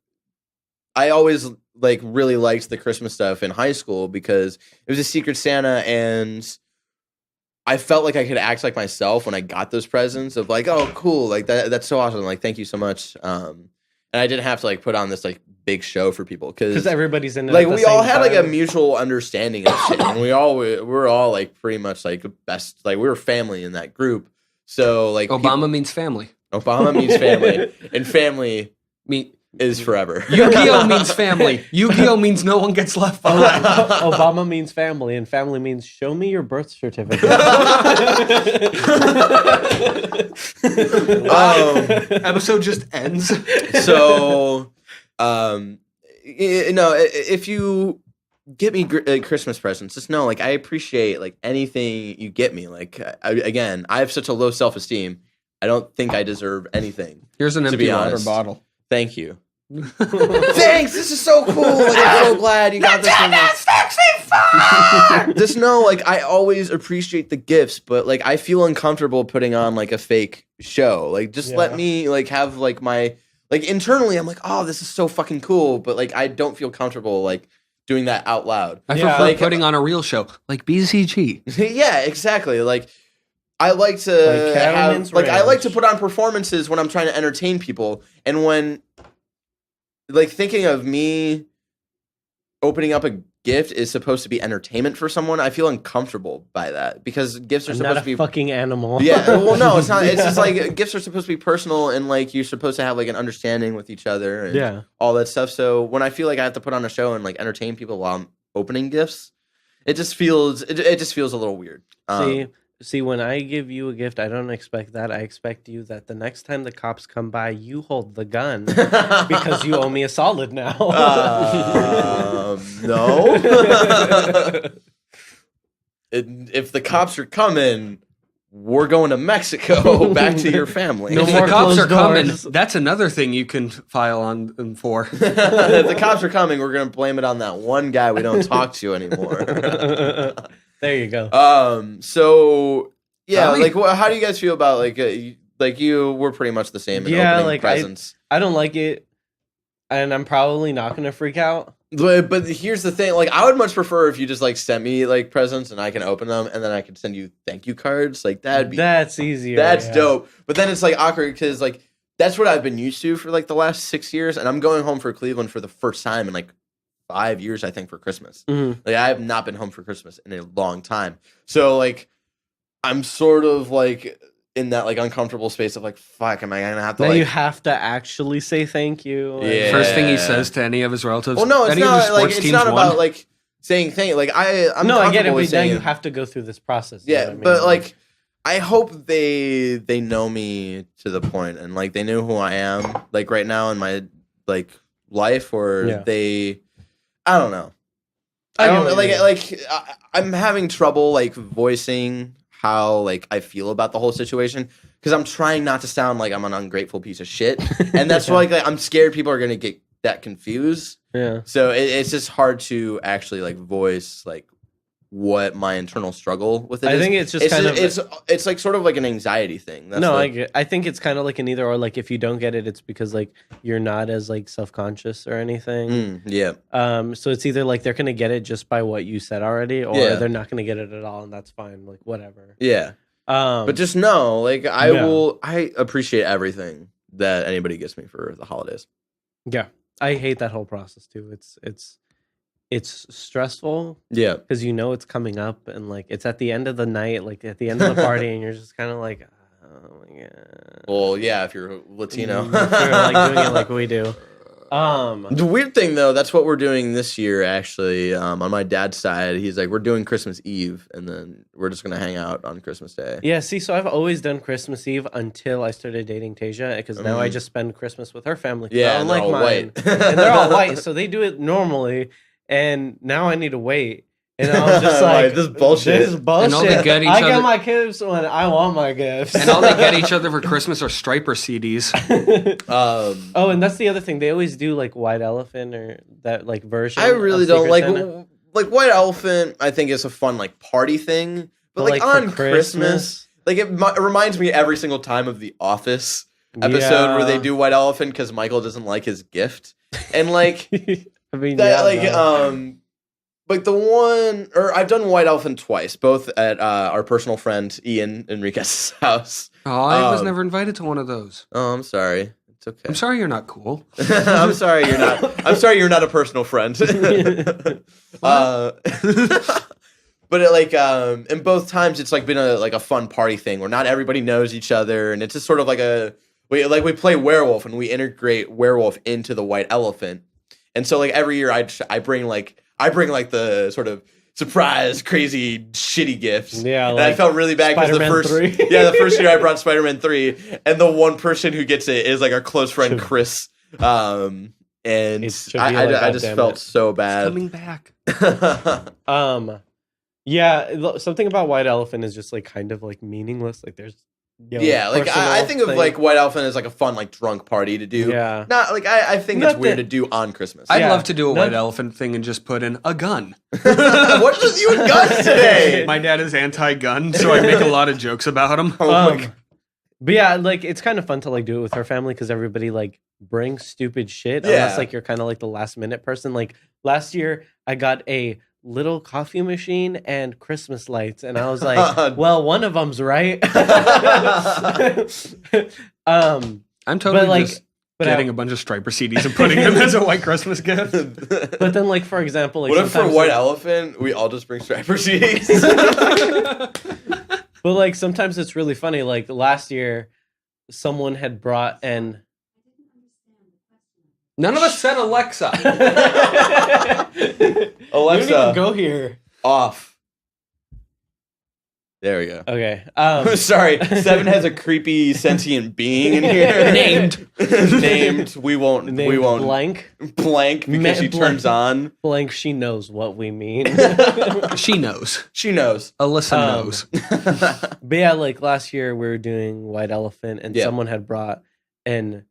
I always like really liked the Christmas stuff in high school because it was a Secret Santa and I felt like I could act like myself when I got those presents of like, oh, cool, like that's so awesome, like thank you so much. And I didn't have to like put on this like big show for people because everybody's in it. Like we all had like a mutual understanding of shit, and we're all like pretty much like best, like we were family in that group. So like Obama means family. Obama means family, and family is forever. Yu-Gi-Oh means family. Yu-Gi-Oh means no one gets left behind. Obama means family, and family means show me your birth certificate. Episode just ends. So, if you get me Christmas presents, just know, like, I appreciate like anything you get me. Like, I have such a low self-esteem. I don't think I deserve anything. Here's an empty water bottle. Thank you. Thanks. This is so cool. Like, I'm so glad you got this for me. Just know, like, I always appreciate the gifts, but like, I feel uncomfortable putting on like a fake show. Like, just let me like have like my like internally. I'm like, oh, this is so fucking cool, but like, I don't feel comfortable like doing that out loud. I prefer like, putting on a real show, like BCG. Yeah, exactly. Like. I like to I like to put on performances when I'm trying to entertain people, and when like thinking of me opening up a gift is supposed to be entertainment for someone, I feel uncomfortable by that because gifts are supposed to be fucking animal. Yeah, well, no, it's not. It's just like gifts are supposed to be personal, and like you're supposed to have like an understanding with each other, and all that stuff. So when I feel like I have to put on a show and like entertain people while I'm opening gifts, it just feels a little weird. See, when I give you a gift, I don't expect that. I expect you that the next time the cops come by, you hold the gun because you owe me a solid now. No. if the cops are coming, we're going to Mexico, back to your family. If more the cops are closed coming, doors. that's another thing you can file on them for. If the cops are coming, we're going to blame it on that one guy we don't talk to anymore. There you go. So yeah, Tommy? like, how do you guys feel about like you were pretty much the same in Yeah, opening like, presents. I don't like it, and I'm probably not gonna freak out. But here's the thing, like I would much prefer if you just like sent me like presents and I can open them and then I can send you thank you cards. Like That's easier. that's yeah. dope. But then it's like awkward because like that's what I've been used to for like the last 6 years, and I'm going home for Cleveland for the first time in like 5 years, I think, for Christmas. Mhm. Like I have not been home for Christmas in a long time. So like I'm sort of like in that like uncomfortable space of like, fuck, am I gonna have to Now like you have to actually say thank you. and- Yeah. First thing he says to any of his relatives. Well, no, it's any of his not like sports it's teams not won. about like saying thank. Like I'm no, I get it, comfortable but with now saying you have to go through this process. you know yeah, what I mean? but like I hope they know me to the point and like they know who I am like right now in my like life, or Yeah. I don't know. I I get don't what like you mean. I'm having trouble like voicing how like I feel about the whole situation because I'm trying not to sound like I'm an ungrateful piece of shit, and that's why like, I'm scared people are gonna get that confused. yeah. So it's just hard to actually like voice like what my internal struggle with it I is. think it's just kind of it's like sort of like an anxiety thing. That's no, the- I think it's kind of like an either or. Like if you don't get it, it's because like you're not as like self conscious or anything. yeah. So it's either like they're gonna get it just by what you said already, or Yeah. they're not gonna get it at all, and that's fine. Like whatever. Yeah. But just know, like I appreciate everything that anybody gets me for the holidays. yeah, I hate that whole process too. It's stressful Yeah. because you know it's coming up, and like it's at the end of the night, like at the end of the party, and you're just kind of like, oh my god. Well, yeah, if you're Latino. If you're like doing it like we do. The weird thing though, that's what we're doing this year actually. On my dad's side, he's like, we're doing Christmas Eve and then we're just gonna hang out on Christmas Day. Yeah, see, so I've always done Christmas Eve until I started dating Tasia, because now I just spend Christmas with her family. 'Cause Yeah, I don't and like they're all mine. white. And they're all white, so they do it normally, and now I need to wait. And I'm just like, Like, this is bullshit. This is bullshit. And all they get each I get other- my gifts when I want my gifts. And all they get each other for Christmas are Striper CDs. Oh, and that's the other thing. They always do like White Elephant or that like version. I really of don't Secret like Santa. like White Elephant. I think is a fun like party thing, but like for on Christmas, like it reminds me every single time of the Office episode where they do White Elephant because Michael doesn't like his gift, and like I mean, that yeah, no. like the one, or I've done White Elephant twice, both at our personal friend Ian Enriquez's house. Oh, I was never invited to one of those. Oh, I'm sorry. It's okay. I'm sorry you're not cool. I'm sorry you're not. I'm sorry you're not a personal friend. But it, like in both times, it's like been a fun party thing where not everybody knows each other, and it's just sort of like we play werewolf and we integrate werewolf into the White Elephant, and so like every year I bring the sort of surprise, crazy, shitty gifts. Yeah, and like I felt really bad because Spider-Man 3. the first year I brought Spider-Man 3, and the one person who gets it is like our close friend Chris. And It should be I like, just "God damn felt it." so bad. Coming back. Yeah, something about White Elephant is just like kind of like meaningless. Like there's Yeah, like I think of thing. like White Elephant as like a fun like drunk party to do. Yeah. Not like I think Not it's weird that- to do on Christmas. I'd Yeah. love to do a No- White Elephant thing and just put in a gun. What's with you and guns today? My dad is anti-gun, so I make a lot of jokes about him. Oh my God. But yeah, like it's kind of fun to like do it with her family because everybody like brings stupid shit. Yeah. Unless like you're kind of like the last minute person. Like last year, I got a little coffee machine and Christmas lights, and I was like, well, one of them's right. I'm totally like- just but getting a bunch of Striper CDs and putting them as a white Christmas gift. But then, like for example, like What if for sometimes, White like- Elephant we all just bring striper CDs? But like sometimes it's really funny. Like last year, someone had brought an. None of us said Alexa. Alexa. You didn't even go here. Off. There we go. Okay. Sorry, Seven has a creepy sentient being in here. Named. Named. We won't. Blank. Blank because she turns on. Blank. She knows what we mean. She knows. She knows. Alyssa knows. But yeah, like last year we were doing White Elephant, and someone had brought an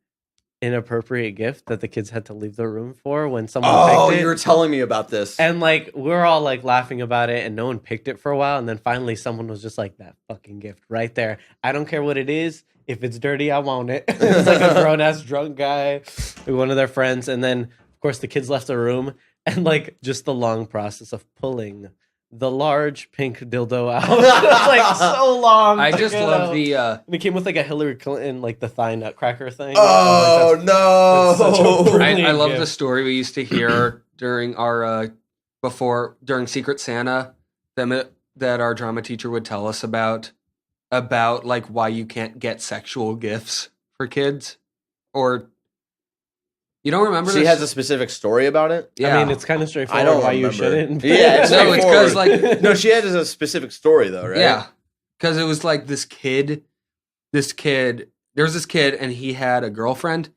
inappropriate gift that the kids had to leave the room for when someone picked it. You were telling me about this. And like we're all like laughing about it, and no one picked it for a while, and then finally someone was just like, that fucking gift right there. I don't care what it is. If it's dirty, I want it. It's like a grown ass drunk guy with one of their friends, and then of course the kids left the room, and like just the long process of pulling the large pink dildo out. It was like so long. I just love the. And it came with like a Hillary Clinton, like the thigh nutcracker thing. Oh, that's such a no. brilliant I love gift. the story we used to hear during our during Secret Santa that our drama teacher would tell us about like why you can't get sexual gifts for kids, or you don't remember. She this? has a specific story about it. Yeah. I mean, it's kind of straightforward I don't why you remember. shouldn't. Yeah, it's No, it's 'cause, straightforward. like- no, she has a specific story though, right? Yeah, because it was like this kid. There was this kid, and he had a girlfriend,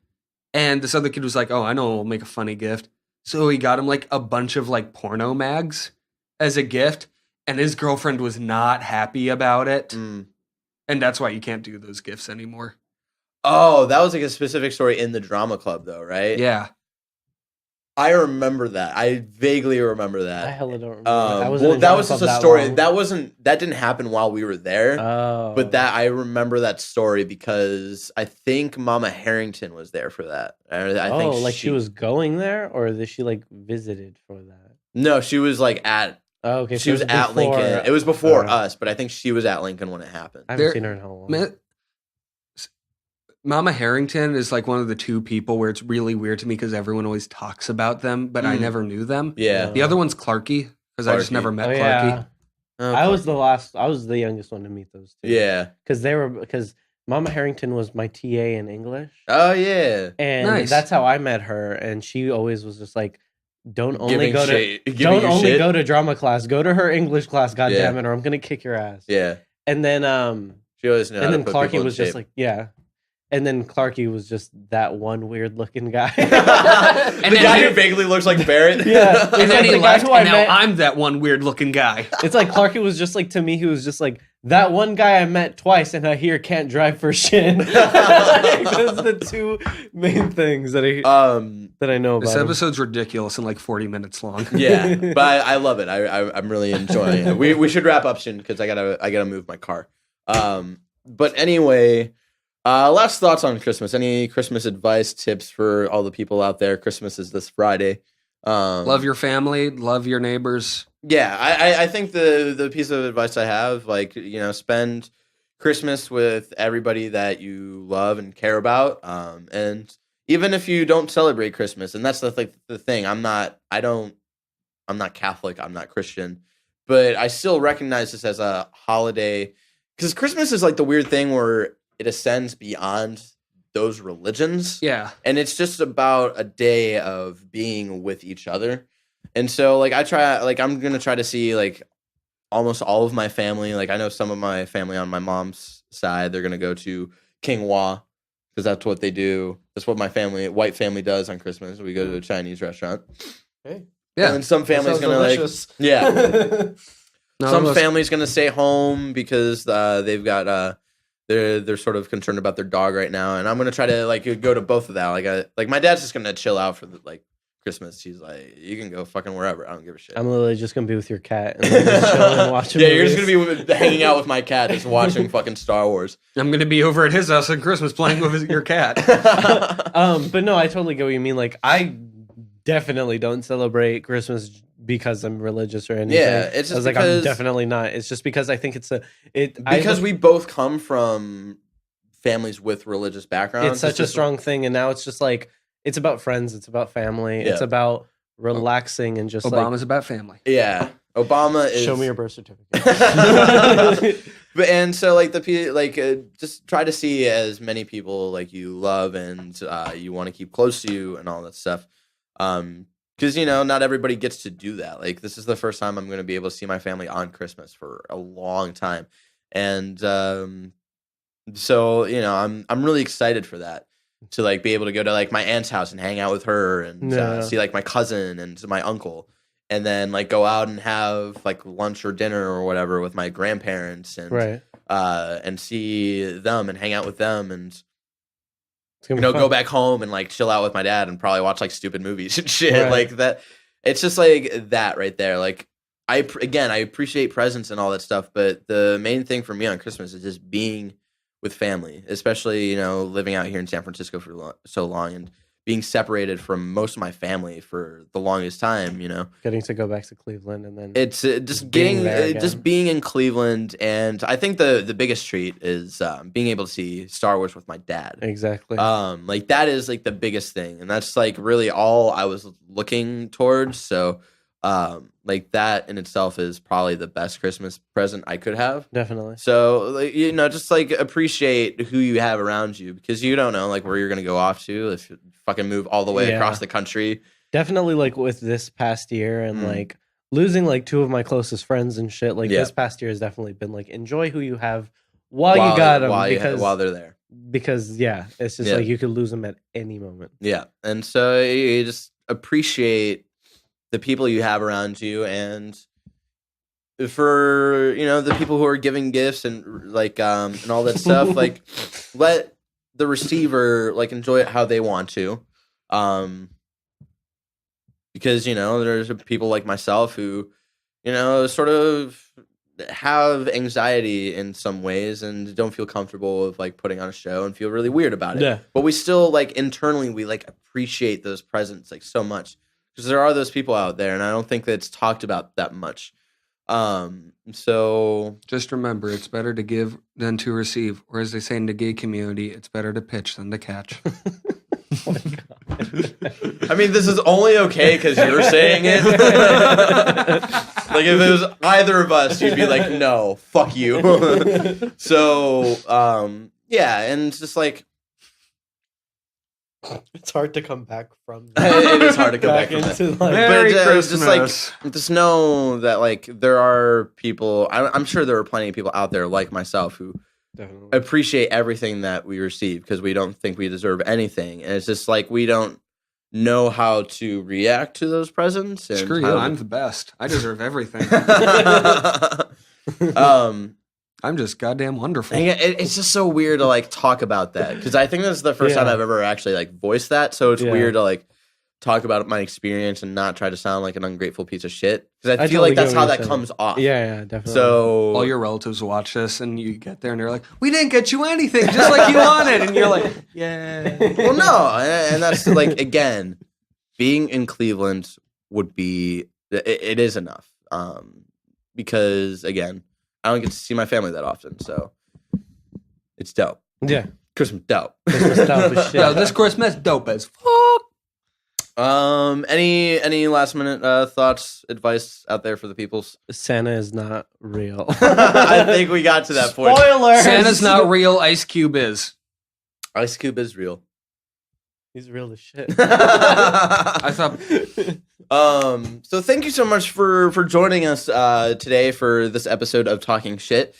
and this other kid was like, "Oh, I know, we'll make a funny gift." So he got him like a bunch of like porno mags as a gift, and his girlfriend was not happy about it, and that's why you can't do those gifts anymore. Oh, that was like a specific story in the drama club though, right? Yeah, I remember that. I vaguely remember I that. hella don't remember. I wasn't Well, in that drama was club just a that story. long. That didn't happen while we were there. Oh, But that I remember that story because I think Mama Harrington was there for that. I think like she was going there, or that she like visited for that. No, she was like at. Oh, okay. She so was it at before- Lincoln. It was before Oh. us, but I think she was at Lincoln when it happened. I haven't There- seen her in how long. Mama Harrington is like one of the two people where it's really weird to me because everyone always talks about them, but I never knew them. Yeah. The other one's Clarky because I just Clarky. never met Oh, Clarky. yeah. Okay. I was the youngest one to meet those two. Yeah. because Mama Harrington was my TA in English, Oh yeah. and Nice. that's how I met her. And she always was just like, "Don't only Giving don't you only shit? go to drama class. Go to her English class. God Yeah. damn it, or I'm gonna kick your ass." Yeah. And then She always knew. and how to then put Clarky people in was just shape. like, yeah. And then Clarky was just that one weird looking guy. the then guy he- who vaguely looks like Barrett. Yeah. And It's then like he the guy left, who I and now met- I'm that one weird looking guy. It's like Clarky was just like, to me, he was just like, that one guy I met twice and I hear can't drive for shit. Those are the two main things that I know about This him. episode's ridiculous and like 40 minutes long. Yeah, but I love it. I'm really enjoying it. We should wrap up soon because I gotta move my car. But anyway, last thoughts on Christmas. Any Christmas advice, tips for all the people out there? Christmas is this Friday. Love your family, love your neighbors. Yeah, I think the piece of advice I have, like, spend Christmas with everybody that you love and care about. And even if you don't celebrate Christmas, and that's the thing, I'm not Catholic, I'm not Christian, but I still recognize this as a holiday because Christmas is like the weird thing where it ascends beyond those religions. Yeah. And it's just about a day of being with each other. And so I'm going to try to see like almost all of my family. Like I know some of my family on my mom's side, they're going to go to Kingwa because that's what they do. That's what my white family does on Christmas. We go to a Chinese restaurant. Hey. Yeah. And then some family's going to yeah. some family's going to stay home because they've got they're sort of concerned about their dog right now, and I'm gonna try to like go to both of that. Like my dad's just gonna chill out for Christmas. He's like, you can go fucking wherever. I don't give a shit. I'm literally just gonna be with your cat and then just chill and watch. Yeah, you're just gonna be hanging out with my cat, just watching fucking Star Wars. I'm going to be over at his house on Christmas playing with your cat. But no, I totally get what you mean. Like, I definitely don't celebrate Christmas because I'm religious or anything. Yeah, it's just I was like, because- I'm definitely not. It's just because I think Because we both come from families with religious backgrounds. it's such a strong thing, and now it's just like it's about friends, it's about family, it's Yeah. about relaxing and just Obama's about family. Yeah, Obama like is. show me your birth certificate. But and so like just try to see as many people like you love and you want to keep close to you and all that stuff. Because not everybody gets to do that. Like this is the first time I'm going to be able to see my family on Christmas for a long time, And so I'm really excited for that, to like be able to go to like my aunt's house and hang out with her and see like my cousin and my uncle, and then like go out and have like lunch or dinner or whatever with my grandparents and see them and hang out with them and go back home and like chill out with my dad and probably watch like stupid movies and shit like that. It's just like that right there. Like I appreciate presents and all that stuff, but the main thing for me on Christmas is just being with family, especially, living out here in San Francisco for so long and being separated from most of my family for the longest time, Getting to go back to Cleveland and then it's just being in Cleveland. And I think the biggest treat is being able to see Star Wars with my dad. Exactly. Like that is like the biggest thing. And that's like really all I was looking towards. So like that in itself is probably the best Christmas present I could have. Definitely. So, like, just like appreciate who you have around you, because you don't know like where you're going to go off to if you fucking move all the way across the country. Definitely, like with this past year and like losing like two of my closest friends and shit. Like this past year has definitely been like enjoy who you have while you got them while they're there. Because it's just like you could lose them at any moment. Yeah, and so you just appreciate the people you have around you, and for the people who are giving gifts and like and all that stuff, like let the receiver like enjoy it how they want to, because there's people like myself who sort of have anxiety in some ways and don't feel comfortable with like putting on a show and feel really weird about it, but we still like internally we like appreciate those presents like so much. Because there are those people out there, and I don't think that it's talked about that much. So just remember, it's better to give than to receive. Or as they say in the gay community, it's better to pitch than to catch. Oh my God. I mean, this is only okay because you're saying it. Like if it was either of us, you'd be like, "No, fuck you." So, and it's just like. It's hard to come back from that. It is hard to come back from into that. Like, Merry Christmas. Just like just know that like there are people. I'm sure there are plenty of people out there like myself who appreciate everything that we receive because we don't think we deserve anything, and it's just like we don't know how to react to those presents. And screw you! I'm the best. I deserve everything. I'm just goddamn wonderful. It's just so weird to like talk about that because I think this is the first time I've ever actually like voiced that. So it's weird to like talk about my experience and not try to sound like an ungrateful piece of shit because I feel like that's how that comes off. Yeah, definitely. So all your relatives watch this and you get there and they're like, "We didn't get you anything, just like you wanted," and you're like, "Yeah." Well, no, and that's like again, being in Cleveland would be it is enough because again. I don't get to see my family that often, so it's dope. Yeah. Christmas dope. Christmas dope as shit. Yo, this Christmas dope as fuck. Any last minute thoughts, advice out there for the peoples? Santa is not real. I think we got to that point. Spoilers! Santa's not real, Ice Cube is. Ice Cube is real. He's real as shit. I thought. So thank you so much for joining us today for this episode of Talking Shit.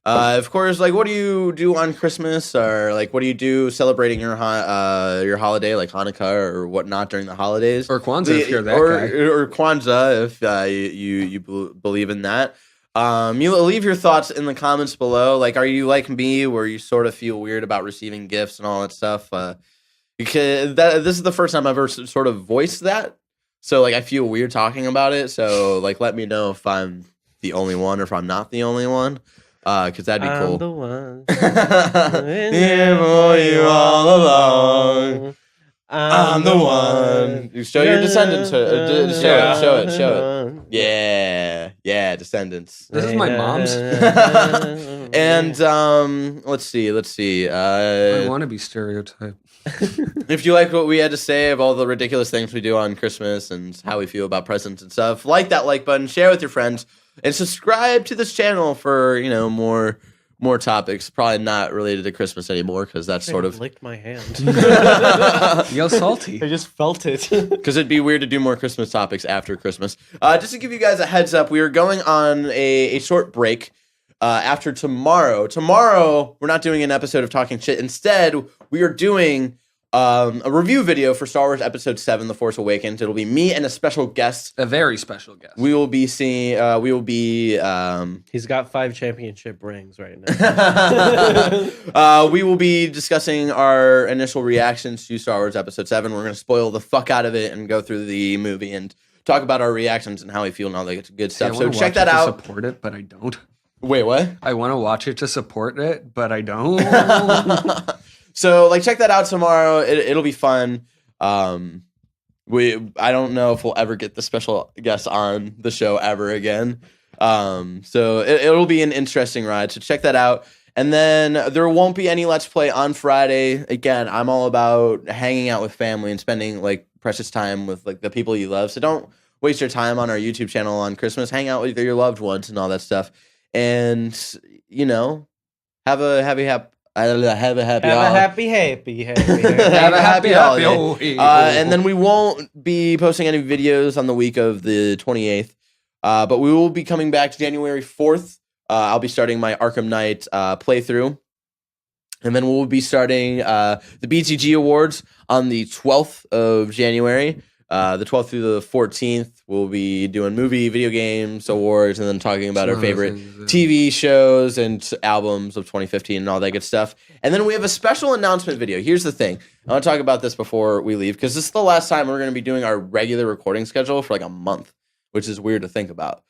Of course, like, what do you do on Christmas, or like, what do you do celebrating your holiday, like Hanukkah or whatnot during the holidays, Or Kwanzaa if you're that guy, or Kwanzaa if you believe in that. You leave your thoughts in the comments below. Like, are you like me, where you sort of feel weird about receiving gifts and all that stuff? Because this is the first time I've ever sort of voiced that. So, like, I feel weird talking about it. So, like, let me know if I'm the only one or if I'm not the only one. Because that'd be cool. I'm the one. Here for you all along. I'm the one. You show your descendants. Show it. Yeah, descendants. This is my mom's. And let's see. I want to be stereotyped. If you like what we had to say of all the ridiculous things we do on Christmas and how we feel about presents and stuff, like that like button, share with your friends, and subscribe to this channel for more topics. Probably not related to Christmas anymore because that's sort of licked my hand. Yo, salty. I just felt it. Because it'd be weird to do more Christmas topics after Christmas. Just to give you guys a heads up, we are going on a short break. after tomorrow. Tomorrow, we're not doing an episode of Talking Shit. Instead, we are doing a review video for Star Wars Episode 7, The Force Awakens. It'll be me and a special guest. A very special guest. We will be seeing, He's got 5 championship rings right now. we will be discussing our initial reactions to Star Wars Episode 7. We're going to spoil the fuck out of it and go through the movie and talk about our reactions and how we feel and all that good stuff. So check that out. Support it, but I don't. Wait, what? I want to watch it to support it, but I don't. So, like, check that out tomorrow. It'll be fun. I don't know if we'll ever get the special guest on the show ever again. So it'll be an interesting ride. So check that out. And then there won't be any Let's Play on Friday. Again, I'm all about hanging out with family and spending like precious time with like the people you love. So don't waste your time on our YouTube channel on Christmas. Hang out with your loved ones and all that stuff. And you know, have a happy holiday. And then we won't be posting any videos on the week of the 28th. But we will be coming back January 4th. I'll be starting my Arkham Knight playthrough. And then we'll be starting the BTG Awards on the 12th of January. The 12th through the 14th, we'll be doing movie, video games, awards, and then talking about our favorite TV shows and albums of 2015 and all that good stuff. And then we have a special announcement video. Here's the thing. I want to talk about this before we leave, because this is the last time we're going to be doing our regular recording schedule for like a month, which is weird to think about.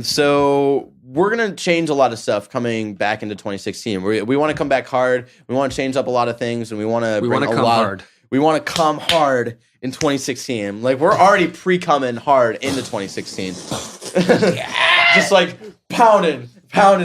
So we're going to change a lot of stuff coming back into 2016. We want to come back hard. We want to change up a lot of things, and we want to bring a lot. We want to come hard in 2016. Like, we're already pre-coming hard into 2016. Just like pounding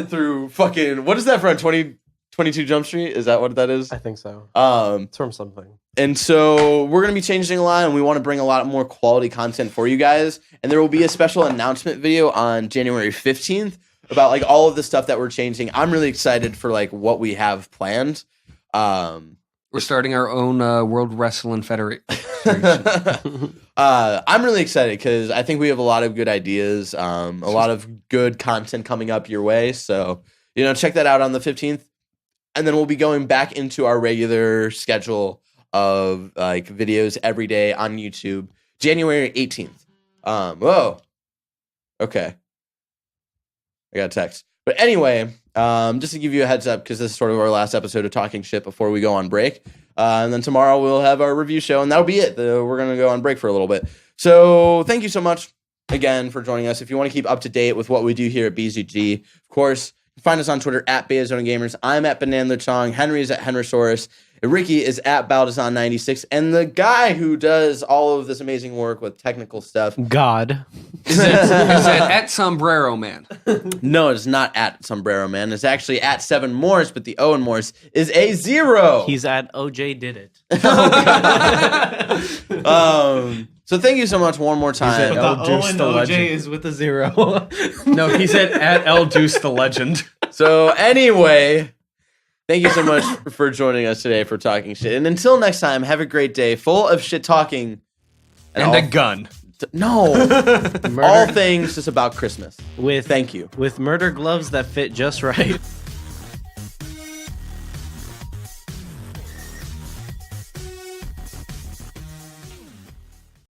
through fucking, what is that from? 22 Jump Street? Is that what that is? I think so. It's from something. And so we're going to be changing a lot, and we want to bring a lot more quality content for you guys. And there will be a special announcement video on January 15th about like all of the stuff that we're changing. I'm really excited for like what we have planned. We're starting our own World Wrestling Federation. I'm really excited because I think we have a lot of good ideas, a lot of good content coming up your way. So, you know, check that out on the 15th. And then we'll be going back into our regular schedule of like videos every day on YouTube, January 18th. Whoa. Okay. I got a text. But anyway, just to give you a heads up, because this is sort of our last episode of Talking Shit before we go on break. And then tomorrow we'll have our review show, and that'll be it. We're going to go on break for a little bit. So thank you so much again for joining us. If you want to keep up to date with what we do here at BZG, of course, find us on Twitter at baiazonagamers. I'm at Banana Chong. Henry is at Henrysaurus. Ricky is at Baldazon96. And the guy who does all of this amazing work with technical stuff. God. Is it at Sombrero Man? No, it's not at Sombrero Man. It's actually at 7 Morse, but the O in Morse is a 0. He's at OJ Did It. So thank you so much one more time. The O in OJ is with a 0. No, he said at El Deuce the Legend. So anyway, thank you so much for joining us today for Talking Shit. And until next time, have a great day full of shit talking. And a gun. No. All things just about Christmas. Thank you. With murder gloves that fit just right.